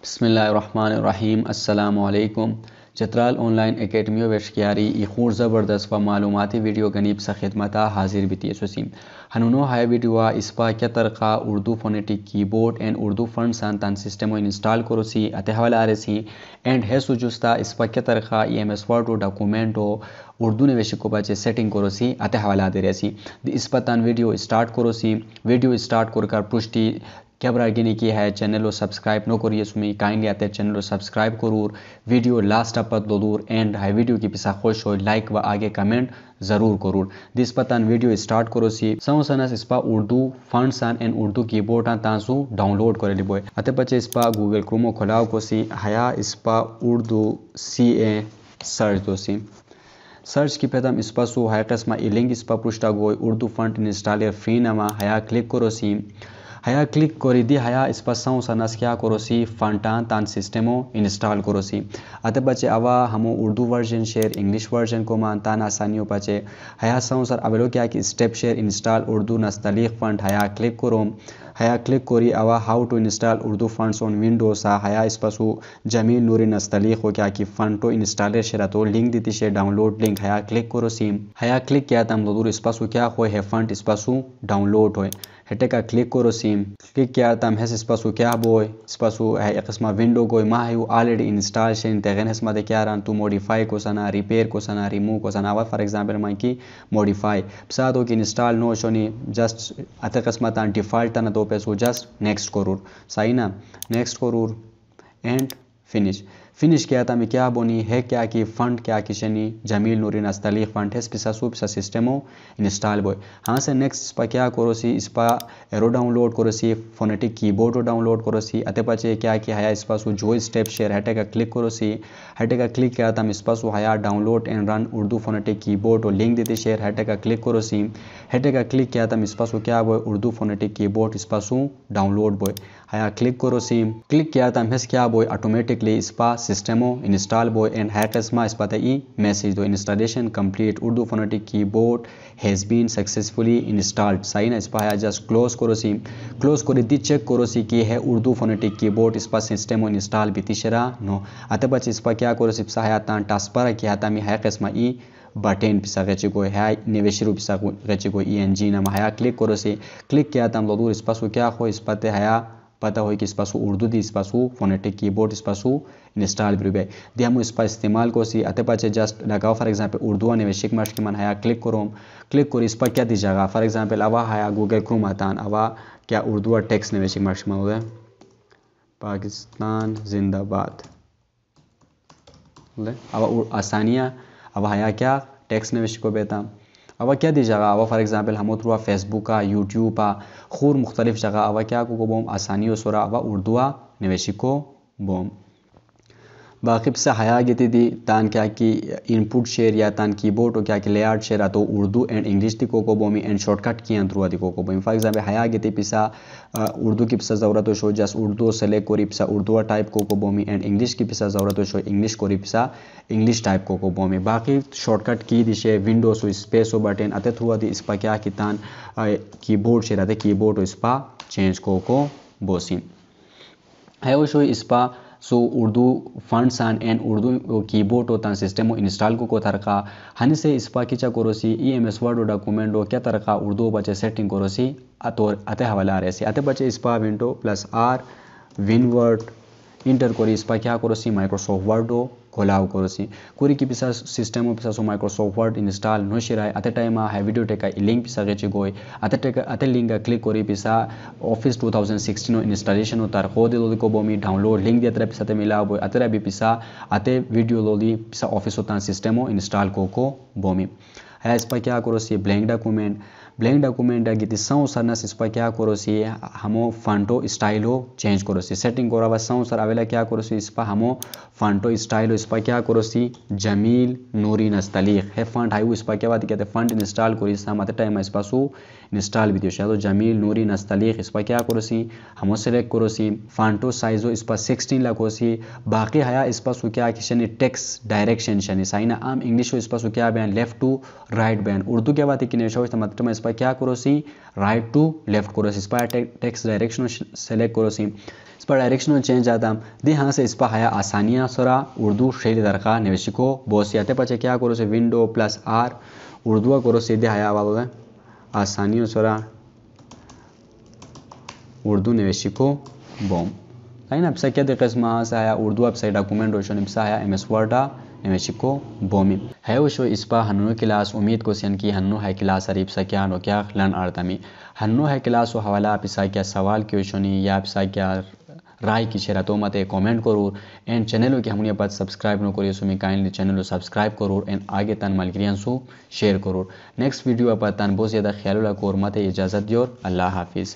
बिस्मिल्लाहिर्रहमानिर्रहीम अस्सलामुअलैकुम Chitral online academy वेशकियारी इखूर ज़बरदस्त व मालूमाती वीडियो गनीब सा खिदमता हाजिर बिती सुसीम हनुनो हाय वीडियो इसपा क्या तरका Urdu phonetic keyboard and Urdu fund सान तन सिस्टम इंस्टॉल करोसी अते हवाला आरेसी एंड है सुजुस्ता इसपा क्या तरका EMS वर्ड डॉक्यूमेंट उर्दू ने वेश को बचे सेटिंग करोसी अते हवाला दे रेसी इस पर तन वीडियो स्टार्ट करोसी वीडियो स्टार्ट कर पुष्टि कैमरा गिनी की है चैनल सब्सक्राइब नो करिए सुमी काइंडली आते चैनल सब्सक्राइब करूर वीडियो लास्ट अप दूर एंड हाई वीडियो की पिसा खुश हो लाइक व आगे कमेंट ज़रूर करूर दिस पतन वीडियो स्टार्ट करो सी सनस इसपा Urdu fonts and Urdu keyboard तांसु डाउनलोड करे लिबोय अते पचे इसपा गूगल क्रोमो खोलाओ को सी हया इसपा उर्दू CA सर्च दो सी सर्च की पेदम इसपा सु हया कस्मा लिंक इसपा पृष्ठा गोय उर्दू फंड इंस्टॉलर फ्री नमा हया क्लिक करो सी हया क्लिक करी दी हया इस पर सनस क्या करोसी फंटान तान सिस्टमो इंस्टॉल करोसी अते बचे अवा हमो उर्दू वर्जन शेयर इंग्लिश वर्जन को मानतान आसानियों बचे हया सर अवेलो क्या कि स्टेप शेयर इंस्टॉल उर्दू नस्तलीक फंड हया क्लिक करो हया क्लिक करी अवा how to install Urdu fonts on Windows हया इस पसु जमील नूरी नस्तलीक हो क्या कि फंडो इंस्टॉलर शेरा तो लिंक दी शे डाउनलोड लिंक हया क्लिक करो सी हया क्लिक किया तम दूर इस पसु क्या हो है फंड इस पसु डाउनलोड हो हेटे का क्लिक करो सी क्लिक किया तम है इस पसु क्या बोय इस पसु है एक किस्म विंडो गोय मा है ऑलरेडी इंस्टॉल शेन तेगन हस्मा दे क्या रन तू मॉडिफाई को सना रिपेयर को सना रिमूव को सना फॉर एग्जांपल मा की मॉडिफाई सादो की इंस्टॉल नो शोनी जस्ट अते किस्म ता डिफॉल्ट तना तो पेसु जस्ट नेक्स्ट करूर सही ना नेक्स्ट करूर एंड फिनिश किया था मैं क्या बोनी है क्या कि फंड क्या कि शनी जमील नूरी नस्तलीक फंड है पिसा सिस्टमो इंस्टॉल बोय हाँ से नेक्स्ट इस पर क्या करो सी इस पर एरो डाउनलोड करो सी फोनेटिक कीबोर्ड डाउनलोड करो सी अते पचे क्या कि हया इस पर जो स्टेप शेयर हटे का क्लिक करो सी हटे का क्लिक किया था मैं इस पर हया download and run Urdu phonetic keyboard link देती शेयर हटे का क्लिक करो सी हटे का क्लिक किया था मैं इस पर क्या बोय उर्दू फोनेटिक कीबोर्ड इस पर डाउनलोड बोय हया क्लिक करो सी क्लिक किया था मैं क्या बोय ऑटोमेटिकली इस पर सिस्टमो इंस्टॉल बोय एंड हैकस्मा इस पता ई मैसेज दो installation complete Urdu phonetic keyboard has been successfully installed सही ना इस पर जस्ट क्लोज करो सी क्लोज कर दी चेक करो सी कि है उर्दू फोनेटिक कीबोर्ड इस पर सिस्टमो इंस्टॉल बीतीशरा नो अते बच इस पर क्या करो सी हया टास्पर किया था मैं हैकस्मा ई बटन पिसा गचे को है निवेशरू पिसा गचे को ENG नाम हया क्लिक करो से क्लिक किया था हम दूर इस पर क्या हो इस पर हया पता हो कि इस पासु उर्दू दी इस पासु फोनेटिक कीबोर्ड इस पासु इंस्टॉल भी दी हम इस पर इस्तेमाल को सी अते पाचे जस्ट लगाओ फॉर एग्जांपल उर्दू निवेशिक मार्च के मन हया क्लिक करो इस पर क्या दीजिएगा फॉर एग्जांपल अवा हया गूगल क्रोम आतान अवा क्या उर्दू और टेक्स्ट निवेशिक मार्च में होगा पाकिस्तान जिंदाबाद अब आसानियाँ अब हया क्या टेक्स्ट निवेश को बेता अब क्या दी जगह अब फॉर एग्जांपल हम थ्रू फेसबुक यूट्यूब खूर मुख्तलिफ जगह अब क्या को बोम आसानी सोरा अब उर्दू निवेशी को बोम बाकी से हया गति दी तान क्या कि इनपुट शेयर या तान कीबोर्ड क्या कि लेआउट शेयर तो उर्दू एंड इंग्लिश दी को बोमी एंड शॉर्टकट की थ्रू दी को बोमी फॉर एग्जांपल हया गति पिसा उर्दू की पिसा ज़रूरत हो जस्ट उर्दू सेलेक्ट करी पिसा उर्दू टाइप को बोमी एंड इंग्लिश की पिसा ज़रूरत हो इंग्लिश करी पिसा इंग्लिश टाइप को बोमी बाकी शॉर्टकट की दिशे विंडोज स्पेस हो बटन अते थ्रू दी इस पर क्या कि तान कीबोर्ड शेयर आते कीबोर्ड इस पर चेंज को बोसी है वो शो इस पर सो Urdu fonts and Urdu keyboard होता सिस्टम इंस्टॉल को तरका हनी से इस पा किचा करोसी EMS वर्ड डॉक्यूमेंट क्या तरका उर्दू बचे सेटिंग करोसी अते हवाला रहे सी अते बचे इस पा विंडो +R विनवर्ड इंटर करी इस पा क्या करोसी माइक्रोसॉफ्ट वर्ड खोलाओ करोसी कुरी की पिसा सिस्टम पिसा सो माइक्रोसॉफ्ट वर्ड इंस्टॉल नो शिराय अते टाइम है वीडियो टेका लिंक पिसा गेचे गोय अते लिंक क्लिक करी पिसा ऑफिस 2016 इंस्टॉलेशन होता खो दे को बोमी डाउनलोड लिंक दे तरह पिसा ते मिला बोय अते भी पिसा अते वीडियो लोली पिसा ऑफिस होता सिस्टम इंस्टॉल को बोमी है इस पर क्या करोसी ब्लैंक डॉक्यूमेंट गिति सरनस इस पर क्या करोसी हमो फंटो स्टाइलो चेंज करोसी सेटिंग करो सर अवेला क्या करोसी इस पर हमो फंटो स्टाइलो इस पर क्या करोसी जमील नूरी नस्तलीक है फंड हाई इस पर क्या बात कहते फंड इंस्टॉल करी मत टाइम इस पासु इंस्टॉल भी तो जमील नूरी नस्तलीक इस पर क्या करोसी हमो सेलेक्ट करोसी फंटो साइजो इस पर 16 लखोसी बाकी हया इस पर क्या किशन टेक्स्ट डायरेक्शन शनि साइना आम इंग्लिश इस पर क्या बयान लेफ्ट टू राइट बयान उर्दू क्या बात है कि नेशो मतलब इस पर क्या करो सी राइट टू लेफ्ट करो सी, इस पर टेक्स्ट डायरेक्शन सेलेक्ट करो सी, इस पर डायरेक्शनल चेंज आता दे हाँ से इस पर हाया आसानियाँ सरा उर्दू शेर दरका निवेशिको बोस आते पचे क्या करो से विंडो प्लस आर उर्दू करो सीधे हाया वाला आसानियों सरा उर्दू निवेशिको बॉम लाइन अब क्या दे किस्म से आया उर्दू अब से डॉक्यूमेंट रोशन इब्सा आया एमएस वर्डा निवेशिको बोमी है वो इस पर हन्नो क्लास उम्मीद को सियन की हन्नो है क्लास अरीब सा क्या नो क्या लन आर्तमी हन्नो है क्लास वो हवाला आप इसा क्या सवाल क्वेश्चन या आप सा क्या राय की शेरा तो मत कमेंट करूर एंड चैनल की हमने बात सब्सक्राइब न करिए सो मैं काइंडली चैनल सब्सक्राइब करूर एंड आगे तन मलग्रियन सो शेयर करूर नेक्स्ट वीडियो पर तन बहुत ज़्यादा ख्याल रखो और मत इजाज़त दियो अल्लाह हाफिज़।